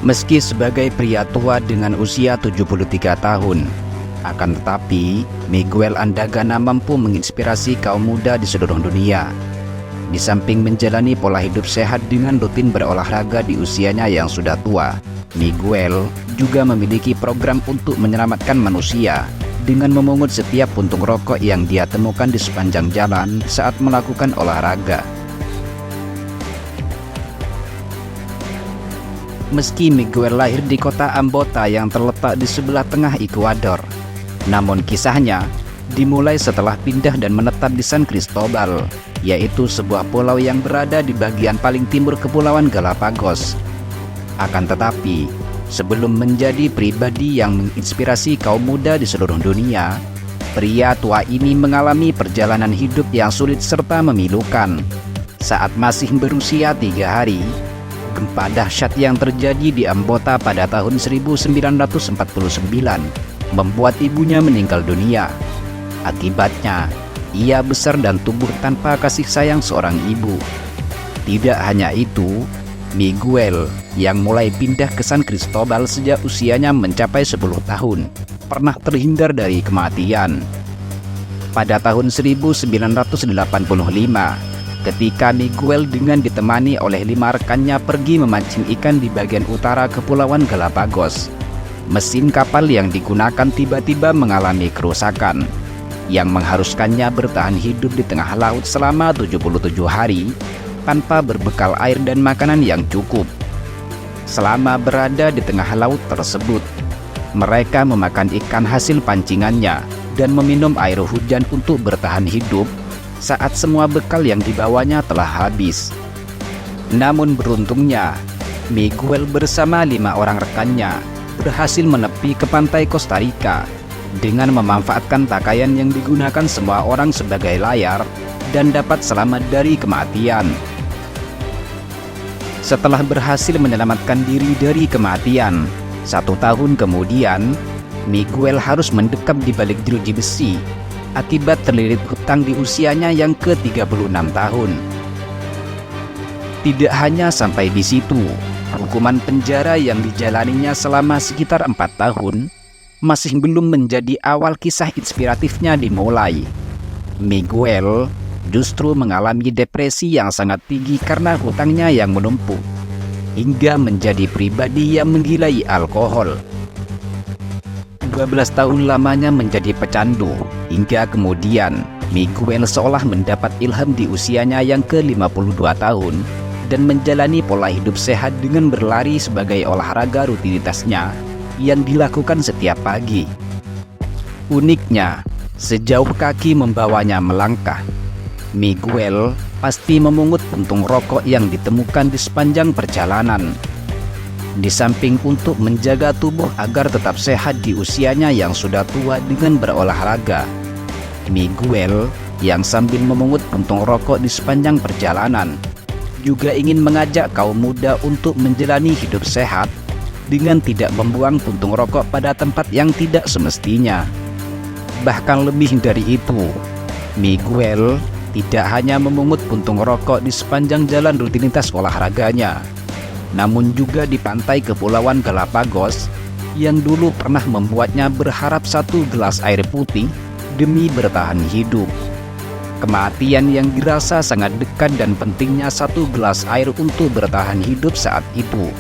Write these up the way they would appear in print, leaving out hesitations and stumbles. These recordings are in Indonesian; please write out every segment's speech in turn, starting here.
Meski sebagai pria tua dengan usia 73 tahun, akan tetapi Miguel Andagana mampu menginspirasi kaum muda di seluruh dunia. Di samping menjalani pola hidup sehat dengan rutin berolahraga di usianya yang sudah tua, Miguel juga memiliki program untuk menyelamatkan manusia dengan memungut setiap puntung rokok yang dia temukan di sepanjang jalan saat melakukan olahraga. Meski Miguel lahir di kota Ambota yang terletak di sebelah tengah Ekuador, namun kisahnya dimulai setelah pindah dan menetap di San Cristobal, yaitu sebuah pulau yang berada di bagian paling timur Kepulauan Galapagos. Akan tetapi, sebelum menjadi pribadi yang menginspirasi kaum muda di seluruh dunia, pria tua ini mengalami perjalanan hidup yang sulit serta memilukan. Saat masih berusia 3 hari, gempa dahsyat yang terjadi di Ambota pada tahun 1949 membuat ibunya meninggal dunia. Akibatnya, ia besar dan tumbuh tanpa kasih sayang seorang ibu. Tidak hanya itu, Miguel yang mulai pindah ke San Cristobal sejak usianya mencapai 10 tahun, pernah terhindar dari kematian. Pada tahun 1985, ketika Miguel dengan ditemani oleh 5 rekannya pergi memancing ikan di bagian utara Kepulauan Galapagos, mesin kapal yang digunakan tiba-tiba mengalami kerusakan yang mengharuskannya bertahan hidup di tengah laut selama 77 hari tanpa berbekal air dan makanan yang cukup. Selama berada di tengah laut tersebut, mereka memakan ikan hasil pancingannya dan meminum air hujan untuk bertahan hidup saat semua bekal yang dibawanya telah habis. Namun beruntungnya, Miguel bersama 5 orang rekannya berhasil menepi ke pantai Costa Rica dengan memanfaatkan pakaian yang digunakan semua orang sebagai layar dan dapat selamat dari kematian. Setelah berhasil menyelamatkan diri dari kematian, 1 tahun kemudian, Miguel harus mendekam di balik jeruji besi akibat terlilit hutang di usianya yang ke-36 tahun. Tidak hanya sampai di situ, hukuman penjara yang dijalaninya selama sekitar 4 tahun masih belum menjadi awal kisah inspiratifnya dimulai. Miguel justru mengalami depresi yang sangat tinggi karena hutangnya yang menumpuk, hingga menjadi pribadi yang menggilai alkohol. 12 tahun lamanya menjadi pecandu, hingga kemudian Miguel seolah mendapat ilham di usianya yang ke-52 tahun dan menjalani pola hidup sehat dengan berlari sebagai olahraga rutinitasnya yang dilakukan setiap pagi. Uniknya, sejauh kaki membawanya melangkah, Miguel pasti memungut puntung rokok yang ditemukan di sepanjang perjalanan. Di samping untuk menjaga tubuh agar tetap sehat di usianya yang sudah tua dengan berolahraga, Miguel yang sambil memungut puntung rokok di sepanjang perjalanan juga ingin mengajak kaum muda untuk menjalani hidup sehat dengan tidak membuang puntung rokok pada tempat yang tidak semestinya. Bahkan lebih dari itu, Miguel tidak hanya memungut puntung rokok di sepanjang jalan rutinitas olahraganya, namun juga di pantai Kepulauan Galapagos yang dulu pernah membuatnya berharap 1 gelas air putih demi bertahan hidup. Kematian yang dirasa sangat dekat dan pentingnya 1 gelas air untuk bertahan hidup saat itu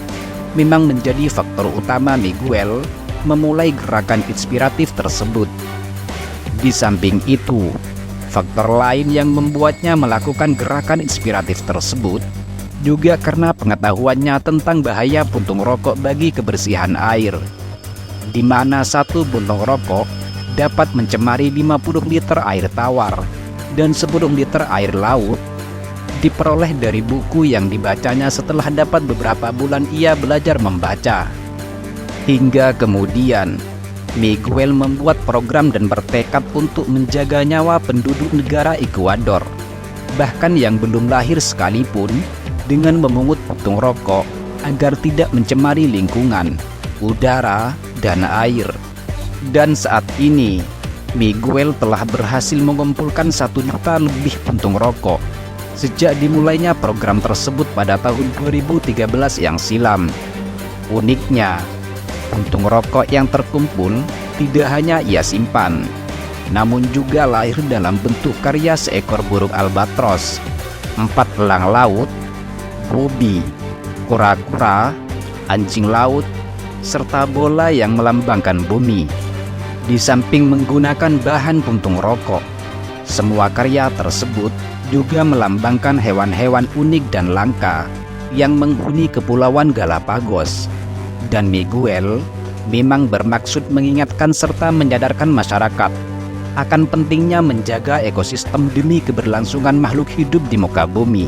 memang menjadi faktor utama Miguel memulai gerakan inspiratif tersebut. Di samping itu, faktor lain yang membuatnya melakukan gerakan inspiratif tersebut juga karena pengetahuannya tentang bahaya puntung rokok bagi kebersihan air, di mana 1 puntung rokok dapat mencemari 50 liter air tawar dan 10 liter air laut, diperoleh dari buku yang dibacanya setelah dapat beberapa bulan ia belajar membaca. Hingga kemudian, Miguel membuat program dan bertekad untuk menjaga nyawa penduduk negara Ekuador, bahkan yang belum lahir sekalipun, dengan memungut puntung rokok agar tidak mencemari lingkungan, udara, dan air. Dan saat ini, Miguel telah berhasil mengumpulkan 1 juta lebih puntung rokok sejak dimulainya program tersebut pada tahun 2013 yang silam. Uniknya, puntung rokok yang terkumpul tidak hanya ia simpan, namun juga lahir dalam bentuk karya seekor burung albatros, 4 elang laut, bobi, kura-kura, anjing laut, serta bola yang melambangkan bumi. Di samping menggunakan bahan puntung rokok, semua karya tersebut juga melambangkan hewan-hewan unik dan langka yang menghuni Kepulauan Galapagos. Dan Miguel memang bermaksud mengingatkan serta menyadarkan masyarakat akan pentingnya menjaga ekosistem demi keberlangsungan makhluk hidup di muka bumi.